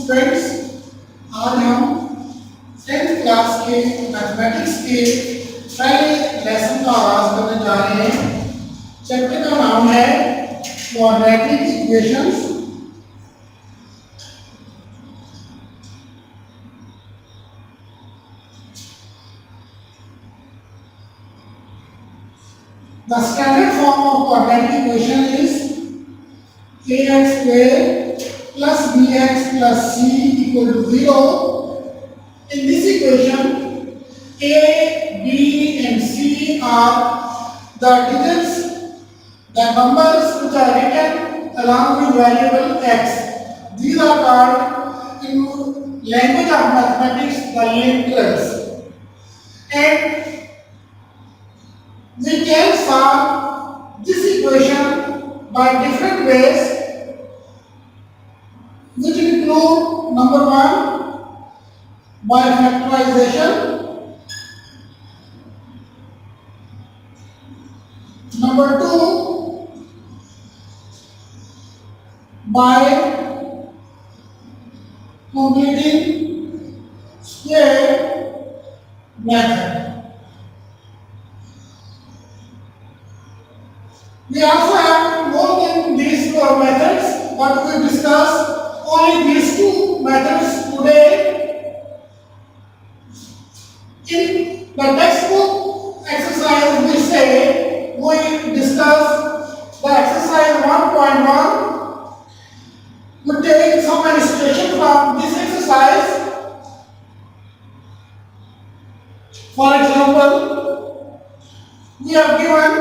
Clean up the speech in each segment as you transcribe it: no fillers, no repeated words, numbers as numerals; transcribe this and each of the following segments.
Students, आज हम 10th class के मैथमेटिक्स के पहले लेसन का आगाज करने जा रहे हैं। चैप्टर का नाम है quadratic equations. The standard form of quadratic equation is ax square plus bx plus c equal to 0. In this equation, a, b and c are the digits, the numbers which are written along with variable x. These are called in language of mathematics the integrals. And we can solve this equation by different ways, which include number 1 by factorization, number 2 by completing square method. We also have more than these methods, but we discuss only these two methods today. In the textbook exercise we discuss the exercise 1.1. We take some illustration from this exercise. For example, we have given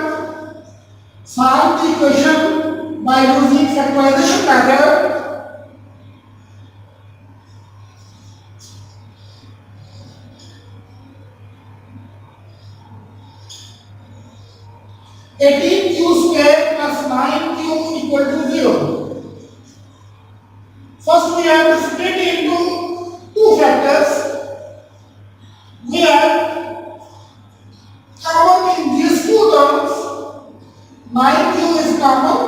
solve the equation by using factorization method. Q square plus 9q equal to 0. First we have to split into two factors. We have common in these two terms. 9q is common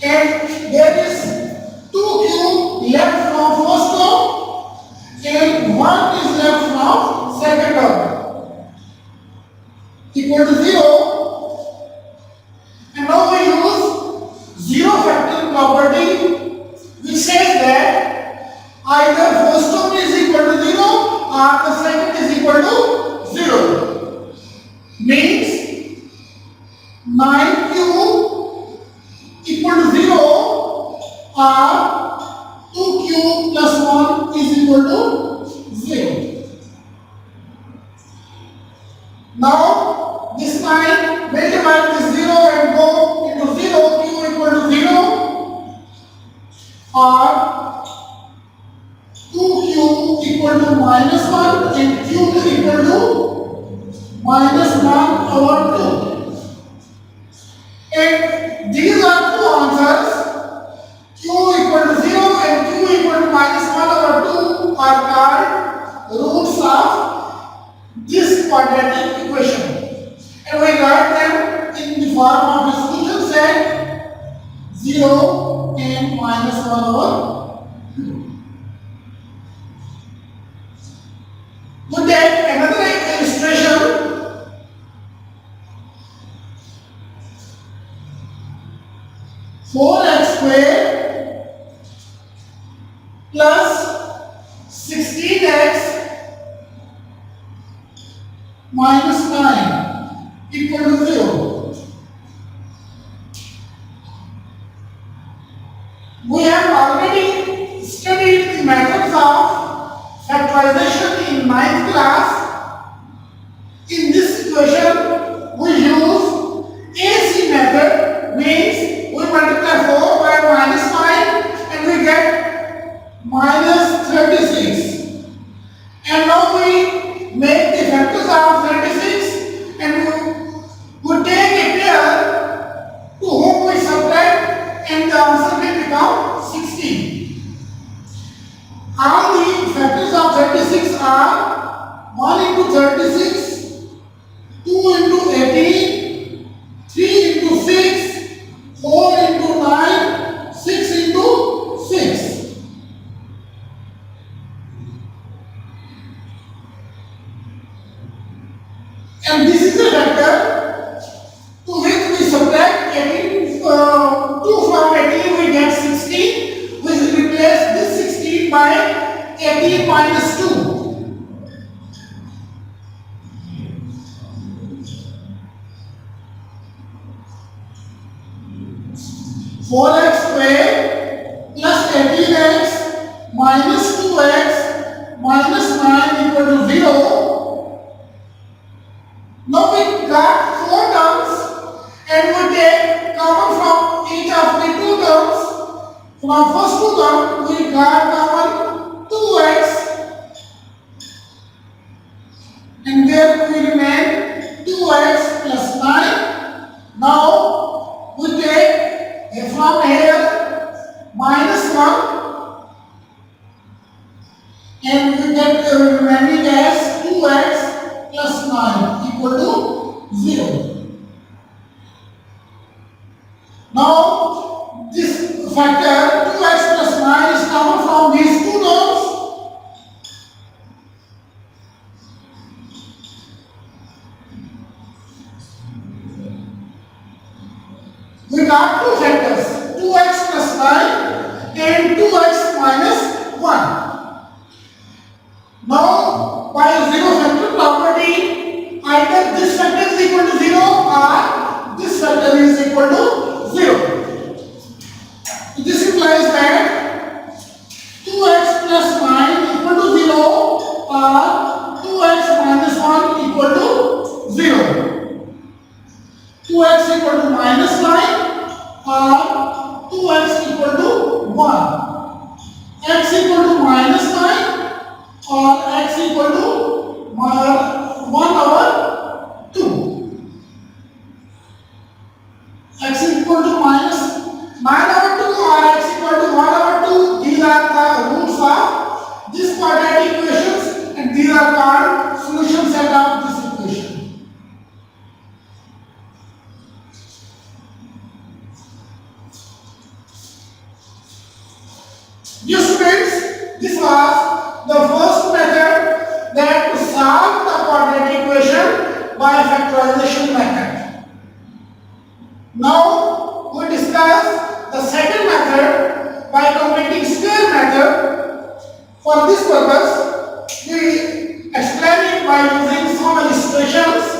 and there is 2q left from first term and 1 is left from second term equal to 0. And now we use zero factor property, which says that either first term is equal to 0 or the second is equal to 0. Means 9q equal to 0 or 2q plus 1 is equal to 0. Now this line will divide this 0 and go into 0, q equal to 0 or 2q equal to minus 1 and q equal to minus 1 over 2. And these are two answers. Q equal to 0 and q equal to minus 1 over 2 are called roots of this quadratic equation. And we write them in the form of a solution set 0 and minus 1 over 2. We take another illustration. 4x square plus 16x minus 9 equal to 0. We have already studied the methods of factorization in 9th class. In this equation, we use AC method, means we multiply 4 by minus 5 and we get minus 36. And now we make the factors of 36 and we take a pair to whom we subtract and the answer will become 16. All the factors of 36 And this is a vector to which we subtract 18, 2 from 18 we get 16. We replace this 16 by 18 minus 2. 4x square plus 18x minus 2x minus 9 equal to 0. Now we got 4 terms and we take common from each of the 2 terms. From first 2 terms we got common 2x and there we remain 2x plus 9. Now we take from here minus 1 and we get remaining as 2x plus 9 equal to 0. Now this factor 2x plus 9 is common from these 2 terms. We got 2 factors, 2x plus 9 and 2x minus 1. Now, by zero factor property, either this factor is equal to 0 or this factor is equal to 0. This implies that 2x plus 9 equal to 0 or 2x minus 1 equal to 0. 2x equal to minus 9 or 2x equal to 1. X equal to minus 9 or x equal to 1 over 2. X equal to minus 9 over 2 or x equal to 1 over 2. These are the roots of this quadratic equations and these are called solution set of this equation. Dear students, this was the first method that to solve the quadratic equation by factorization method. Now we discuss the second method by completing square method. For this purpose, we explain it by using some illustrations.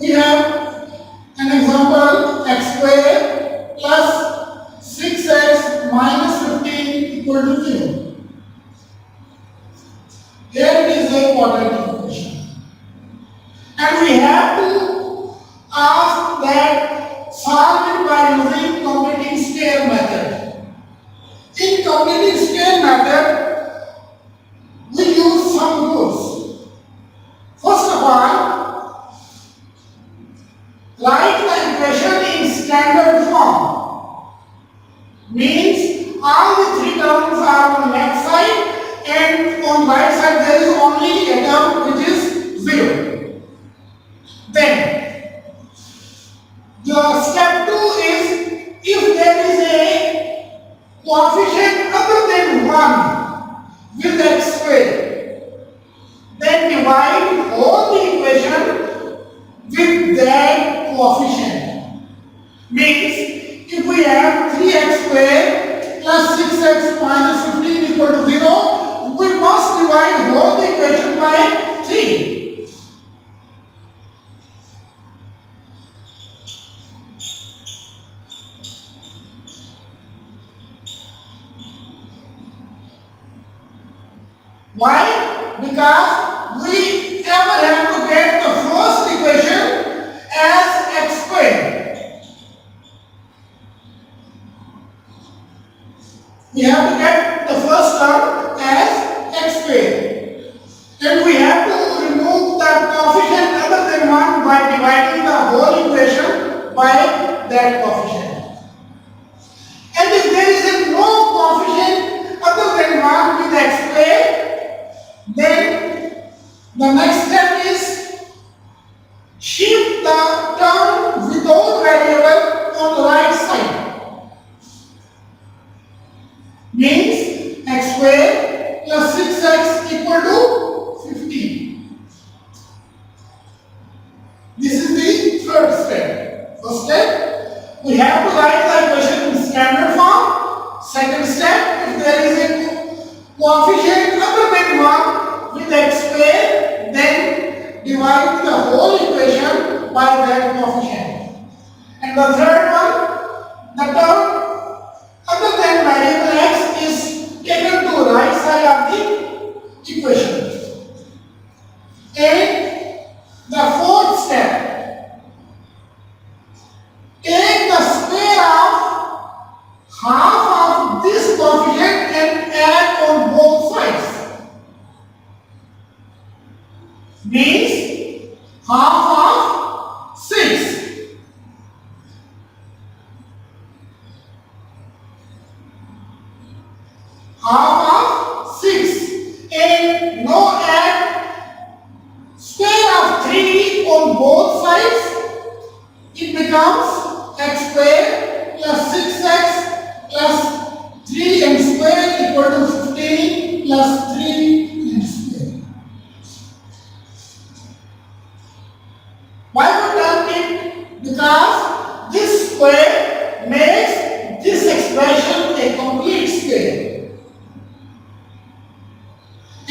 We have an example x square plus 6x minus 15 equal to 0. Here it is a quadratic equation. And we have to ask that solve it by using completing square method. In completing square method, we use some rules. First of all, write the equation in standard form. Means all the 3 terms are on left side and on right side there is only a term which is 0. Then the step 2 is if there is a coefficient other than 1 with x square, then divide whole the equation with that coefficient. Means if we have 3x square plus 6x minus 15 equal to 0, we must divide whole the equation by 3. Why? Because we ever have to get the first equation as x squared. We have to get the first term as x squared. Then we have to remove the coefficient other than 1 by dividing the whole equation by that coefficient. And if there is no coefficient other half of 6. And now add square of 3 on both sides. It becomes x square plus 6x plus 3m square equal to 15 plus 3m square. Why we done it? Because this square makes this expression a complete square.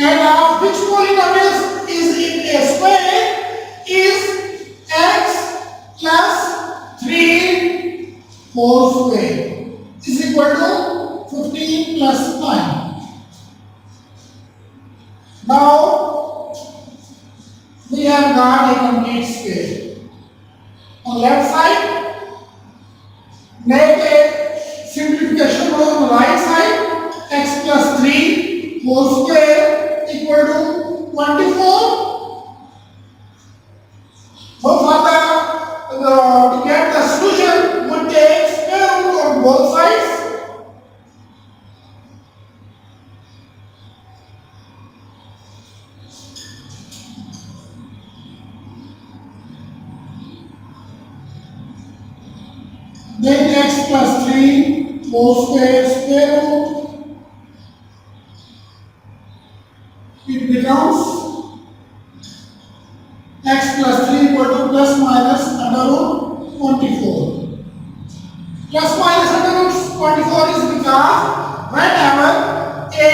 And of which polynomials is in a square is x plus 3 whole square is equal to 15 plus 9. Now we have got a complete square. On left side, make a simplification on the right side. X plus 3 whole square equal to 24. So to get the solution, we take square root on both sides. Then x plus 3 whole square root. It becomes x plus 3 equal to plus minus under root 24. Plus minus under root 24 is because whenever a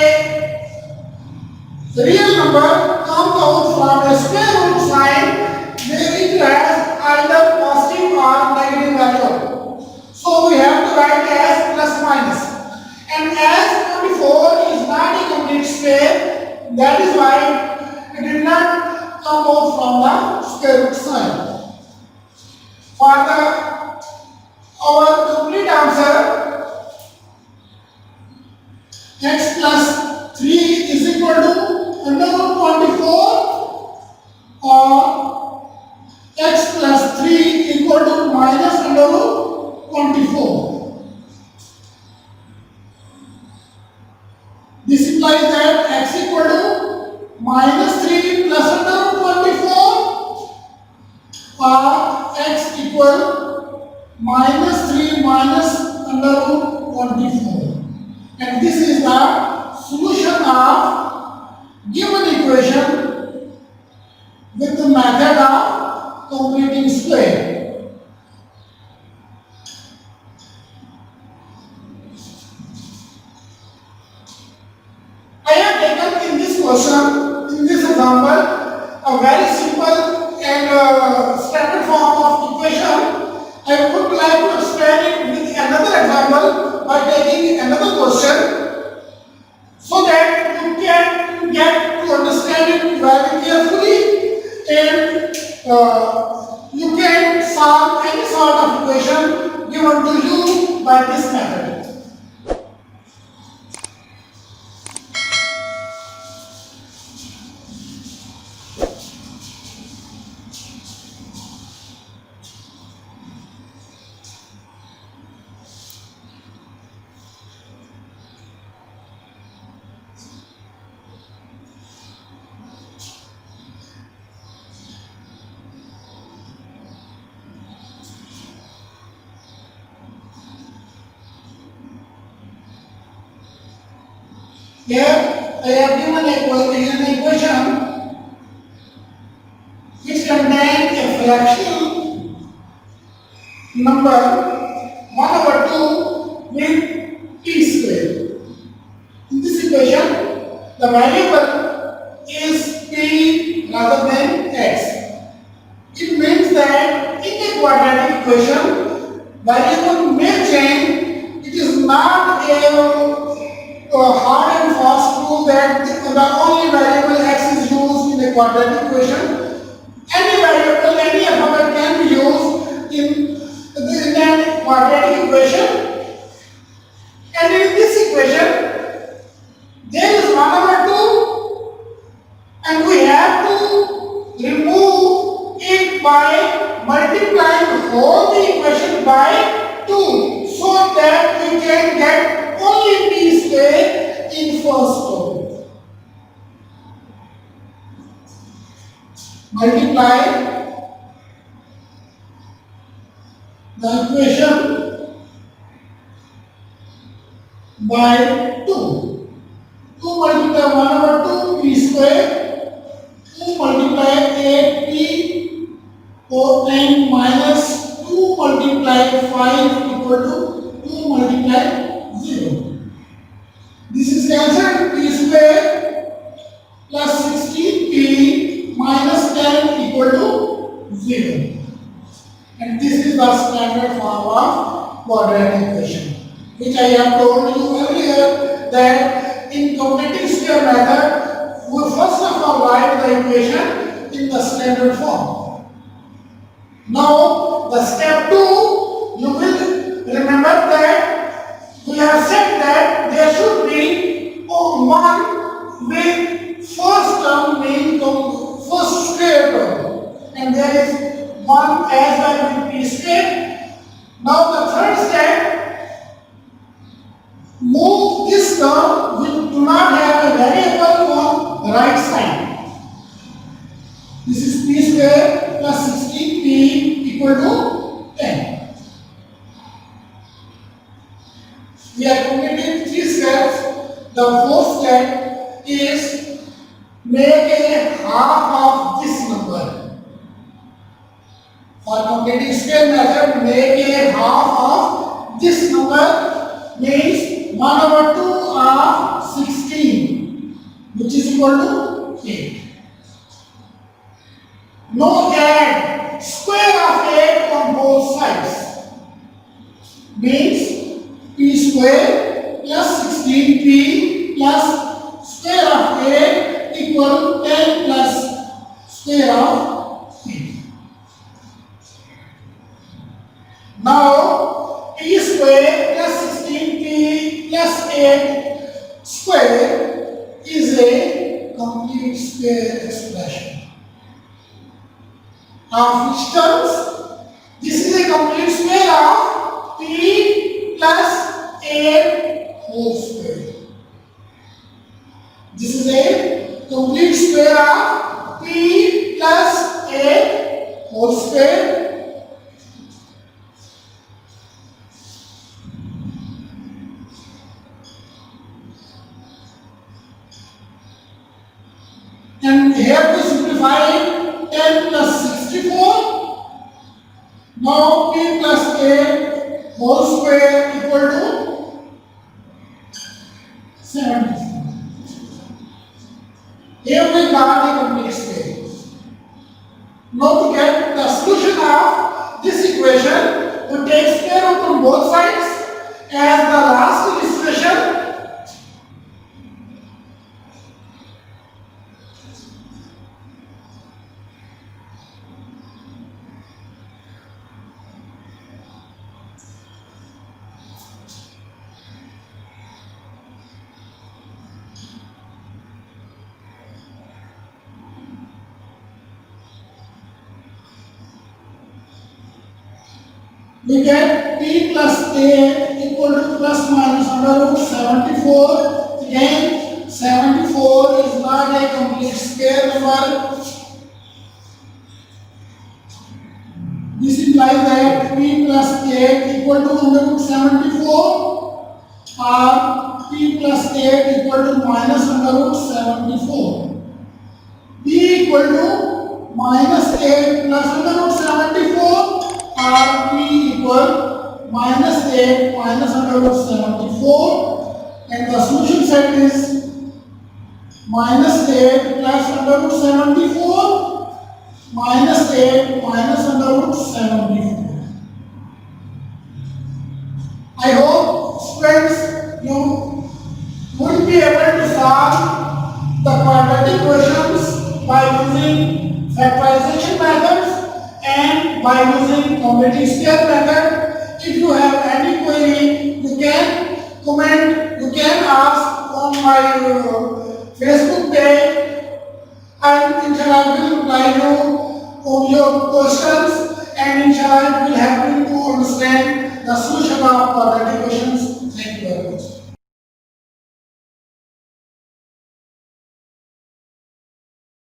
real number comes out from a square root sign, it has either positive or negative value. So we have to write as plus minus. And as 24 is not a complete square, that is why it did not come out from the square root sign. For our complete answer, x plus 3 is equal to under root 24 or x plus 3 equal to minus under root 24. This implies that x equal to minus 3 plus under root 24 or x equal minus 3 minus under root 24. And this is the solution of given equation with the method of completing square. In this example, a very simple and standard form of equation. I would like to explain it with another example by taking another question so that you can get to understand it very carefully and you can solve any sort of equation given to you by this method. Here I have given an equation which contains a fractional number 1/2 with t square. In this equation, the variable is t rather than x. It means that in a quadratic equation, variable may change. It is not a hard and fast rule that the only variable x is used in a quadratic equation. Any variable, any alphabet can be used in a quadratic equation. And in this equation, there is 1/2, and we have to remove it by multiplying the whole equation by 2, so that we can get only t square in first term. Multiply the equation by 2. 2 multiply 1 over 2 p square. 2 multiply 8p or n minus 2 multiply 5 equal to 2 multiply 0. This is cancelled. P square plus 16p minus 10 equal to 0. And this is the standard form of quadratic equation, which I have told you earlier that in completing square method, we first of all write the equation in the standard form. Now, the step 2, you will remember that we have said that there should be one with first term being first square term, and there is one as well with p square. Now, the third step, move this term which do not have a variable on the right side. This is p square plus 16p equal to 10. We are completing 3 steps. The fourth step is make a half of this number. For completing square method, make a half of this number means 1 over 2 of 16, which is equal to 8. Now add square of 8 on both sides, means p square plus 16p plus square of 8 equal 10 plus square of 8. Now p square plus 16p plus 8 square is a complete square expression. Of which terms? This is a complete square of p plus 8 whole square. This is a complete square of p plus 8 whole square. And here we simplify 10 plus 64. Now p plus 8 whole square equal to 74. Here we got a complete square. Now to get the solution of this equation, we take square root on both sides as the last illustration. We get p plus 8 equal to plus minus under root 74. Again, 74 is not a complete square number. This implies that p plus 8 equal to under root 74 or p plus 8 equal to minus under root 74. p equal to minus 8 plus under root 74 or p equal minus 8 minus under root 74, and the solution set is minus 8 plus under root 74 minus 8 minus under root 74. I hope students you will be able to solve the quadratic equations by using factorization methods and by using completing square method. If you have any query, you can comment, you can ask on my Facebook page, and inshallah I will reply you on your questions, and inshallah I will